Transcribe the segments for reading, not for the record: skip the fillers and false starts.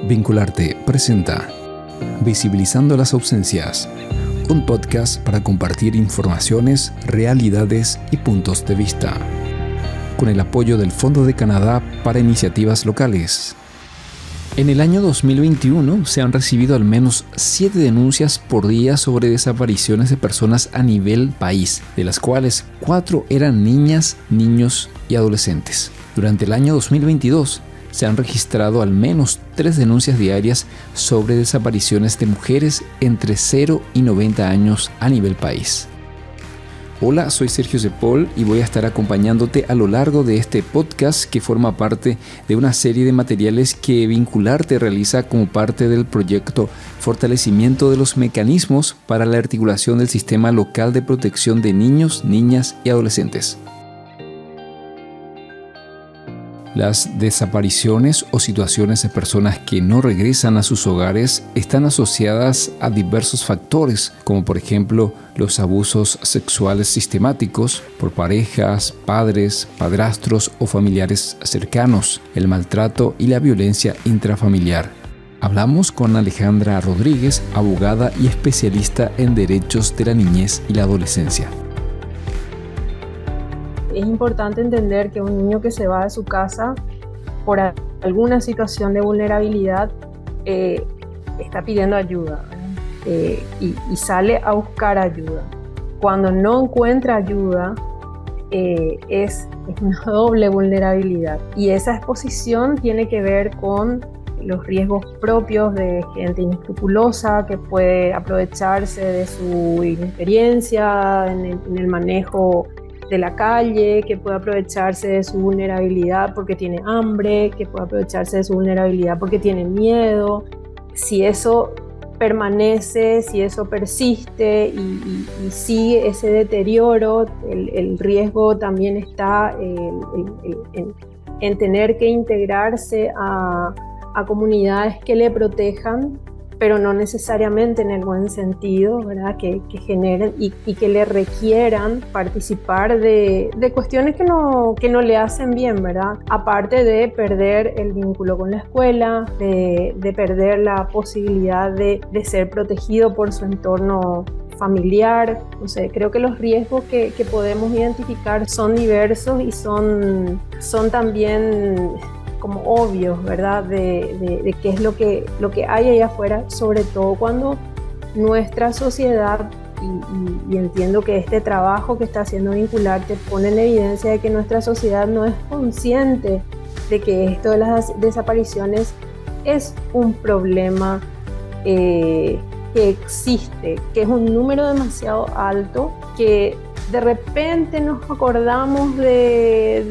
Vincularte presenta Visibilizando las ausencias, un podcast para compartir informaciones, realidades y puntos de vista, con el apoyo del Fondo de Canadá para Iniciativas Locales. En el año 2021 se han recibido al menos 7 denuncias por día sobre desapariciones de personas a nivel país, de las cuales 4 eran niñas, niños y adolescentes. Durante el año 2022 se han registrado al menos 3 denuncias diarias sobre desapariciones de mujeres entre 0 y 90 años a nivel país. Hola, soy Sergio Cepol y voy a estar acompañándote a lo largo de este podcast que forma parte de una serie de materiales que Vincularte realiza como parte del proyecto Fortalecimiento de los Mecanismos para la Articulación del Sistema Local de Protección de Niños, Niñas y Adolescentes. Las desapariciones o situaciones de personas que no regresan a sus hogares están asociadas a diversos factores, como por ejemplo los abusos sexuales sistemáticos por parejas, padres, padrastros o familiares cercanos, el maltrato y la violencia intrafamiliar. Hablamos con Alejandra Rodríguez, abogada y especialista en derechos de la niñez y la adolescencia. Es importante entender que un niño que se va de su casa por alguna situación de vulnerabilidad está pidiendo ayuda y sale a buscar ayuda. Cuando no encuentra ayuda es una doble vulnerabilidad, y esa exposición tiene que ver con los riesgos propios de gente inescrupulosa que puede aprovecharse de su inexperiencia en el manejo de la calle, que puede aprovecharse de su vulnerabilidad porque tiene hambre, que puede aprovecharse de su vulnerabilidad porque tiene miedo. Si eso permanece, si eso persiste y sigue ese deterioro, el riesgo también está en tener que integrarse a comunidades que le protejan, pero no necesariamente en el buen sentido, ¿verdad? Que generen y que le requieran participar de cuestiones que no le hacen bien, ¿verdad? Aparte de perder el vínculo con la escuela, de perder la posibilidad de ser protegido por su entorno familiar. No sé, creo que los riesgos que podemos identificar son diversos y son también como obvios, ¿verdad? De qué es lo que hay allá afuera, sobre todo cuando nuestra sociedad, y entiendo que este trabajo que está haciendo Vincularte pone en evidencia de que nuestra sociedad no es consciente de que esto de las desapariciones es un problema que existe, que es un número demasiado alto, que de repente nos acordamos de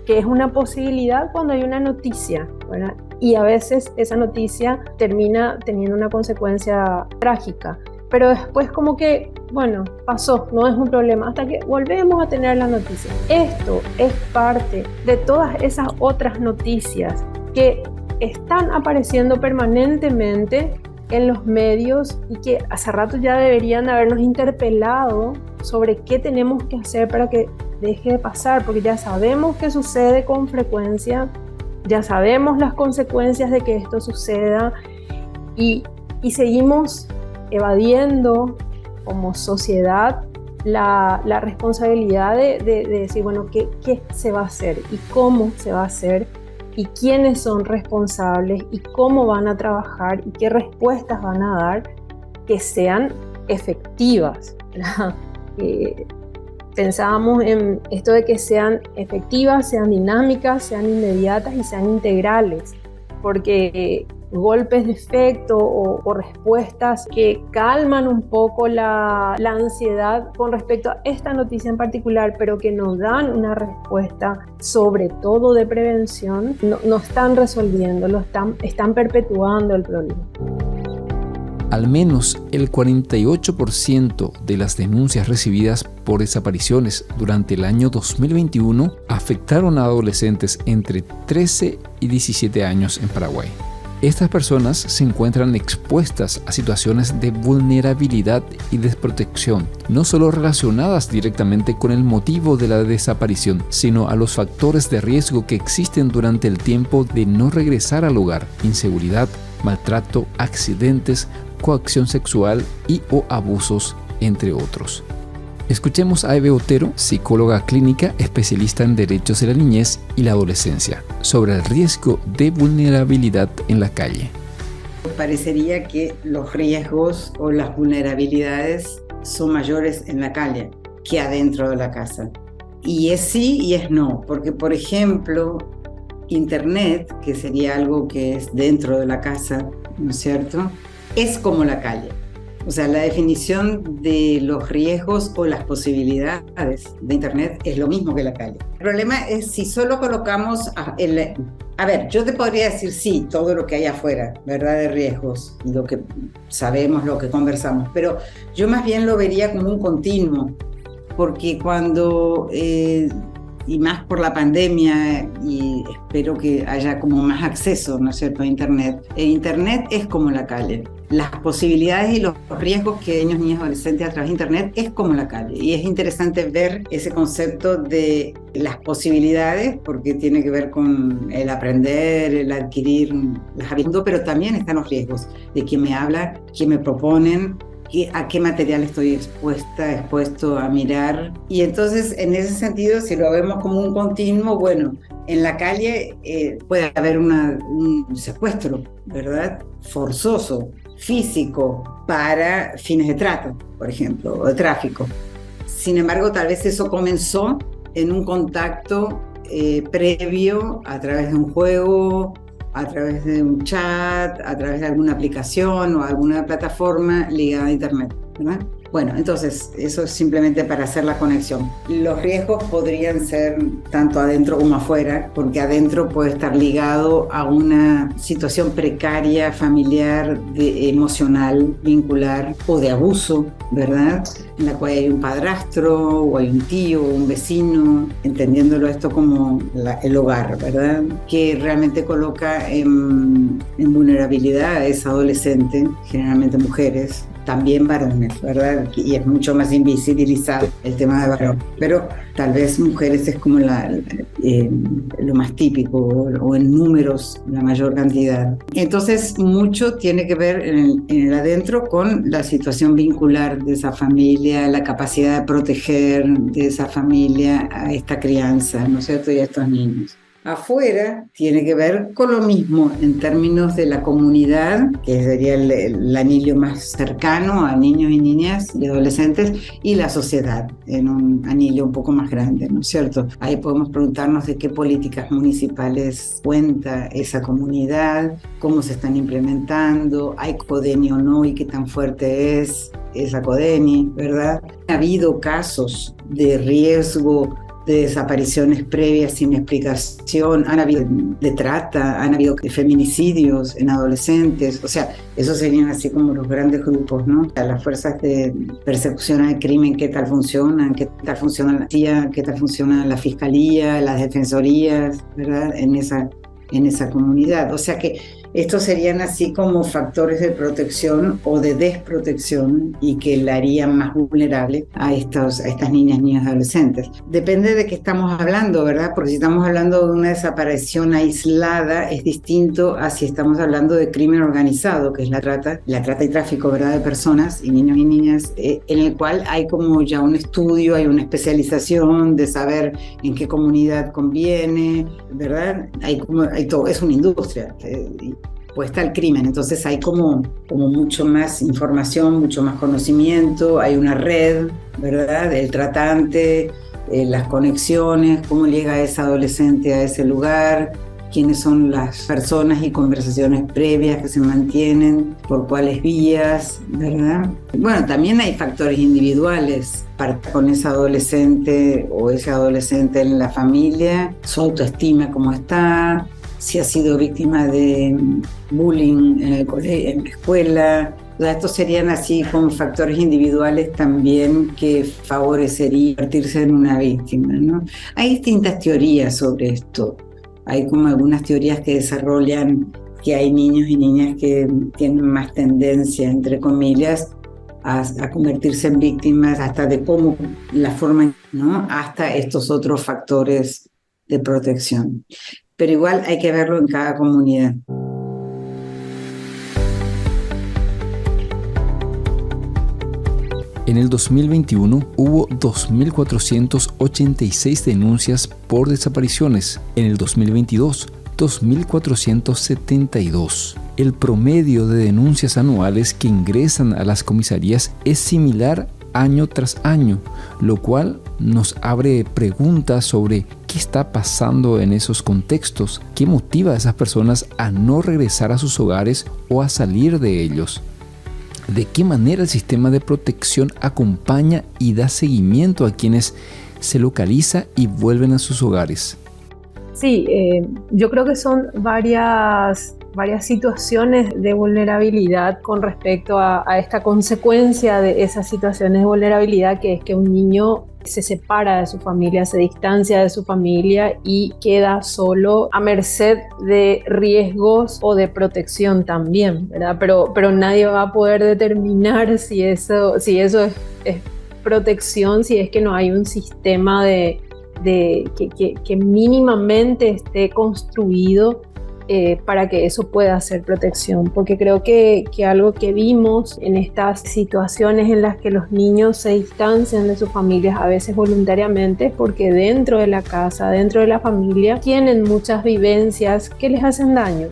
que es una posibilidad cuando hay una noticia, ¿verdad? Y a veces esa noticia termina teniendo una consecuencia trágica, pero después como que, bueno, pasó, no es un problema, hasta que volvemos a tener la noticia. Esto es parte de todas esas otras noticias que están apareciendo permanentemente en los medios y que hace rato ya deberían habernos interpelado sobre qué tenemos que hacer para que deje de pasar, porque ya sabemos que sucede con frecuencia, ya sabemos las consecuencias de que esto suceda y seguimos evadiendo como sociedad la responsabilidad de decir, bueno, ¿qué se va a hacer y cómo se va a hacer? Y quiénes son responsables y cómo van a trabajar y qué respuestas van a dar que sean efectivas. Pensábamos en esto de que sean efectivas, sean dinámicas, sean inmediatas y sean integrales, porque golpes de efecto o respuestas que calman un poco la ansiedad con respecto a esta noticia en particular, pero que nos dan una respuesta sobre todo de prevención, no están resolviendo, están perpetuando el problema. Al menos el 48% de las denuncias recibidas por desapariciones durante el año 2021 afectaron a adolescentes entre 13 y 17 años en Paraguay. Estas personas se encuentran expuestas a situaciones de vulnerabilidad y desprotección, no solo relacionadas directamente con el motivo de la desaparición, sino a los factores de riesgo que existen durante el tiempo de no regresar al hogar: inseguridad, maltrato, accidentes, coacción sexual o abusos, entre otros. Escuchemos a Eve Otero, psicóloga clínica especialista en derechos de la niñez y la adolescencia, sobre el riesgo de vulnerabilidad en la calle. Parecería que los riesgos o las vulnerabilidades son mayores en la calle que adentro de la casa. Y es sí y es no, porque por ejemplo, Internet, que sería algo que es dentro de la casa, ¿no es cierto?, es como la calle. O sea, la definición de los riesgos o las posibilidades de Internet es lo mismo que la calle. El problema es si solo colocamos... A ver, yo te podría decir sí, todo lo que hay afuera, ¿verdad?, de riesgos, lo que sabemos, lo que conversamos, pero yo más bien lo vería como un continuo, porque cuando... y más por la pandemia, y espero que haya como más acceso, ¿no es cierto?, a Internet. Internet es como la calle. Las posibilidades y los riesgos que niños, niñas, adolescentes a través de Internet es como la calle. Y es interesante ver ese concepto de las posibilidades, porque tiene que ver con el aprender, el adquirir las habilidades, pero también están los riesgos de quién me habla, quién me proponen, a qué material estoy expuesto a mirar. Y entonces, en ese sentido, si lo vemos como un continuo, bueno, en la calle puede haber un secuestro, ¿verdad?, forzoso, físico, para fines de trata, por ejemplo, o de tráfico. Sin embargo, tal vez eso comenzó en un contacto previo a través de un juego, a través de un chat, a través de alguna aplicación o alguna plataforma ligada a Internet, ¿verdad? Bueno, entonces, eso es simplemente para hacer la conexión. Los riesgos podrían ser tanto adentro como afuera, porque adentro puede estar ligado a una situación precaria, familiar, emocional, vincular o de abuso, ¿verdad?, en la cual hay un padrastro o hay un tío o un vecino, entendiéndolo esto como el hogar, ¿verdad?, que realmente coloca en vulnerabilidad a esa adolescente, generalmente mujeres, también varones, ¿verdad?, y es mucho más invisibilizado el tema de varón, pero tal vez mujeres es como lo más típico, o en números la mayor cantidad. Entonces mucho tiene que ver en el adentro con la situación vincular de esa familia, la capacidad de proteger de esa familia a esta crianza, ¿no es cierto?, y a estos niños. Afuera tiene que ver con lo mismo en términos de la comunidad, que sería el anillo más cercano a niños y niñas y adolescentes, y la sociedad en un anillo un poco más grande, ¿no es cierto? Ahí podemos preguntarnos de qué políticas municipales cuenta esa comunidad, cómo se están implementando, hay CODENI o no y qué tan fuerte es esa CODENI, ¿verdad? Ha habido casos de riesgo de desapariciones previas sin explicación, han habido de trata, han habido feminicidios en adolescentes, o sea, esos serían así como los grandes grupos, ¿no? Las fuerzas de persecución al crimen, ¿qué tal funcionan? ¿Qué tal funciona la CIA? ¿Qué tal funciona la fiscalía, las defensorías, ¿verdad?, en esa comunidad? O sea que estos serían así como factores de protección o de desprotección y que la harían más vulnerable a estas niñas, niños y adolescentes. Depende de qué estamos hablando, ¿verdad? Porque si estamos hablando de una desaparición aislada, es distinto a si estamos hablando de crimen organizado, que es la trata y tráfico, ¿verdad?, de personas y niños y niñas, en el cual hay como ya un estudio, hay una especialización de saber en qué comunidad conviene, ¿verdad? Hay todo, es una industria. Pues está el crimen, entonces hay como mucho más información, mucho más conocimiento, hay una red, ¿verdad?, el tratante, las conexiones, cómo llega esa adolescente a ese lugar, quiénes son las personas y conversaciones previas que se mantienen, por cuáles vías, ¿verdad? Bueno, también hay factores individuales con esa adolescente o ese adolescente en la familia, su autoestima cómo está, si ha sido víctima de bullying en el colegio, en la escuela. Estos serían así como factores individuales también que favorecerían convertirse en una víctima, ¿no? Hay distintas teorías sobre esto. Hay como algunas teorías que desarrollan que hay niños y niñas que tienen más tendencia, entre comillas, a convertirse en víctimas, hasta de cómo la forma, ¿no? Hasta estos otros factores de protección. Pero igual hay que verlo en cada comunidad. En el 2021 hubo 2.486 denuncias por desapariciones. En el 2022, 2.472. El promedio de denuncias anuales que ingresan a las comisarías es similar año tras año, lo cual nos abre preguntas sobre qué está pasando en esos contextos, qué motiva a esas personas a no regresar a sus hogares o a salir de ellos. ¿De qué manera el sistema de protección acompaña y da seguimiento a quienes se localiza y vuelven a sus hogares? Sí, yo creo que son varias situaciones de vulnerabilidad con respecto a esta consecuencia de esas situaciones de vulnerabilidad, que es que un niño se separa de su familia, se distancia de su familia y queda solo a merced de riesgos o de protección también, ¿verdad? Pero nadie va a poder determinar si eso es protección, si es que no hay un sistema que mínimamente esté construido para que eso pueda ser protección, porque creo que algo que vimos en estas situaciones en las que los niños se distancian de sus familias, a veces voluntariamente, es porque dentro de la casa, dentro de la familia, tienen muchas vivencias que les hacen daño,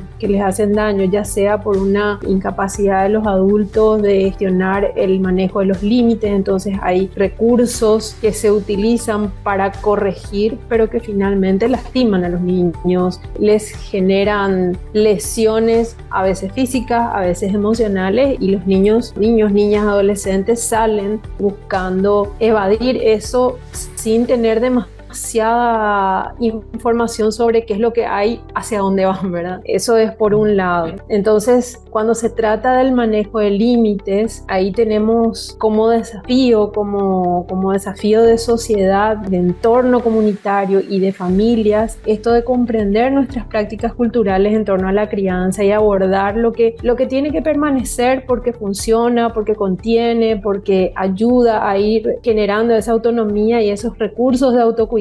ya sea por una incapacidad de los adultos de gestionar el manejo de los límites. Entonces hay recursos que se utilizan para corregir, pero que finalmente lastiman a los niños, les generan lesiones, a veces físicas, a veces emocionales, y los niños, niñas, adolescentes salen buscando evadir eso sin tener demasiada información sobre qué es lo que hay, hacia dónde van, ¿verdad? Eso es por un lado. Entonces, cuando se trata del manejo de límites, ahí tenemos como desafío de sociedad, de entorno comunitario y de familias, esto de comprender nuestras prácticas culturales en torno a la crianza y abordar lo que tiene que permanecer porque funciona, porque contiene, porque ayuda a ir generando esa autonomía y esos recursos de autocuidado,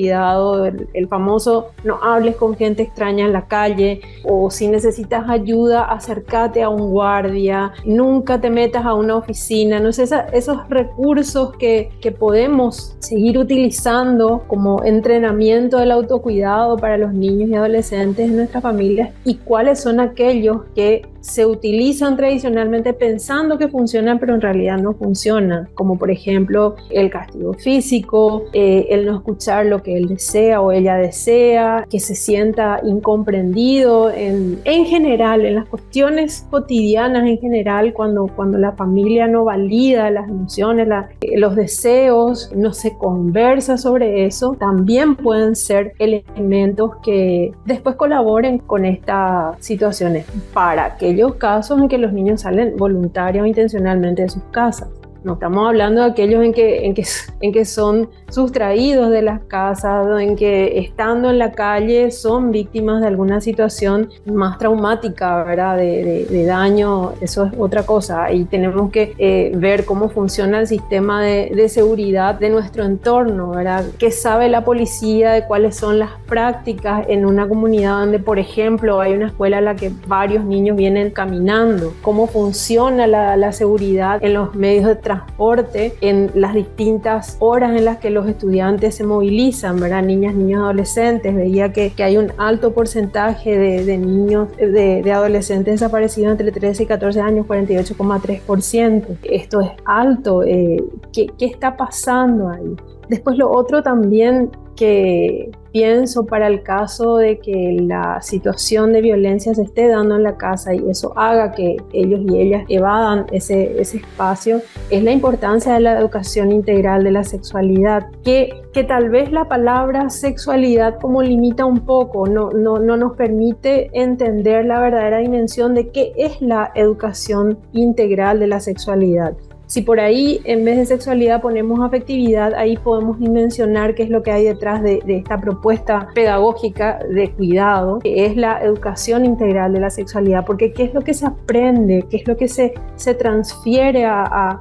el famoso no hables con gente extraña en la calle, o si necesitas ayuda, acércate a un guardia, nunca te metas a una oficina, no sé, esos recursos que podemos seguir utilizando como entrenamiento del autocuidado para los niños y adolescentes de nuestras familias, y cuáles son aquellos que se utilizan tradicionalmente pensando que funcionan, pero en realidad no funcionan, como por ejemplo el castigo físico, el no escuchar lo que él desea o ella desea, que se sienta incomprendido en general, en las cuestiones cotidianas en general, cuando la familia no valida las emociones, los deseos, no se conversa sobre eso, también pueden ser elementos que después colaboren con estas situaciones, para aquellos casos en que los niños salen voluntarios o intencionalmente de sus casas. No estamos hablando de aquellos en que son sustraídos de las casas, en que estando en la calle son víctimas de alguna situación más traumática, ¿verdad? De daño. Eso es otra cosa. Y tenemos que ver cómo funciona el sistema de seguridad de nuestro entorno, ¿verdad? ¿Qué sabe la policía de cuáles son las prácticas en una comunidad donde, por ejemplo, hay una escuela a la que varios niños vienen caminando? ¿Cómo funciona la seguridad en los medios de transporte en las distintas horas en las que los estudiantes se movilizan, ¿verdad? Niños, adolescentes. Veía que hay un alto porcentaje de niños, de adolescentes desaparecidos entre 13 y 14 años, 48,3%. Esto es alto. ¿Qué está pasando ahí? Después, lo otro también que pienso para el caso de que la situación de violencia se esté dando en la casa y eso haga que ellos y ellas evadan ese espacio, es la importancia de la educación integral de la sexualidad, que tal vez la palabra sexualidad como limita un poco, no nos permite entender la verdadera dimensión de qué es la educación integral de la sexualidad. Si por ahí en vez de sexualidad ponemos afectividad, ahí podemos dimensionar qué es lo que hay detrás de esta propuesta pedagógica de cuidado, que es la educación integral de la sexualidad, porque qué es lo que se aprende, qué es lo que se transfiere a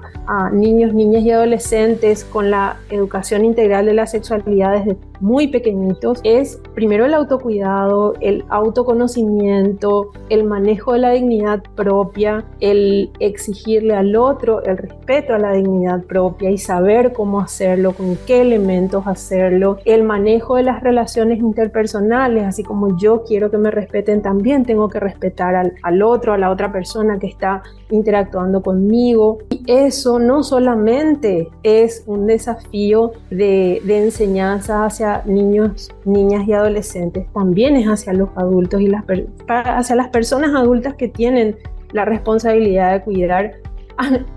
niños, niñas y adolescentes con la educación integral de la sexualidad desde muy pequeñitos, es primero el autocuidado, el autoconocimiento, el manejo de la dignidad propia, el exigirle al otro el respeto a la dignidad propia y saber cómo hacerlo, con qué elementos hacerlo, el manejo de las relaciones interpersonales, así como yo quiero que me respeten, también tengo que respetar al otro, a la otra persona que está interactuando conmigo. Y eso no solamente es un desafío de enseñanza hacia niños, niñas y adolescentes, también es hacia los adultos y hacia las personas adultas que tienen la responsabilidad de cuidar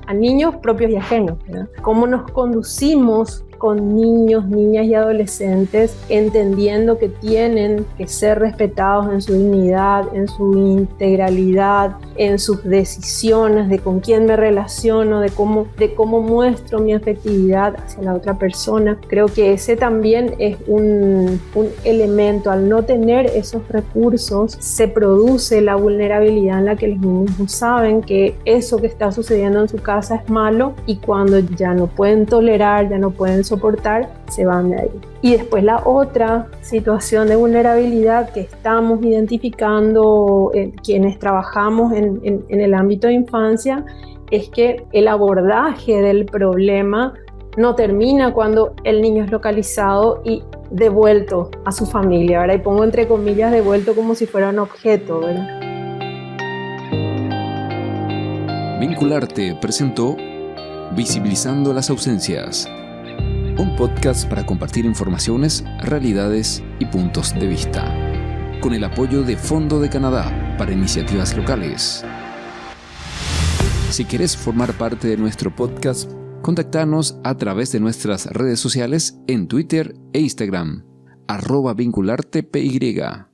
a niños propios y ajenos, ¿verdad? Cómo nos conducimos con niños, niñas y adolescentes, entendiendo que tienen que ser respetados en su dignidad, en su integralidad, en sus decisiones, de con quién me relaciono, de cómo muestro mi afectividad hacia la otra persona. Creo que ese también es un elemento. Al no tener esos recursos, se produce la vulnerabilidad en la que los niños no saben que eso que está sucediendo en su casa es malo, y cuando ya no pueden tolerar, ya no pueden soportar, se van de ahí. Y después la otra situación de vulnerabilidad que estamos identificando quienes trabajamos en el ámbito de infancia es que el abordaje del problema no termina cuando el niño es localizado y devuelto a su familia, ¿verdad? Y pongo entre comillas devuelto como si fuera un objeto, ¿verdad? Vincularte presentó Visibilizando las ausencias, un podcast para compartir informaciones, realidades y puntos de vista, con el apoyo de Fondo de Canadá para iniciativas locales. Si quieres formar parte de nuestro podcast, contactanos a través de nuestras redes sociales en Twitter e Instagram, @vinculartepy.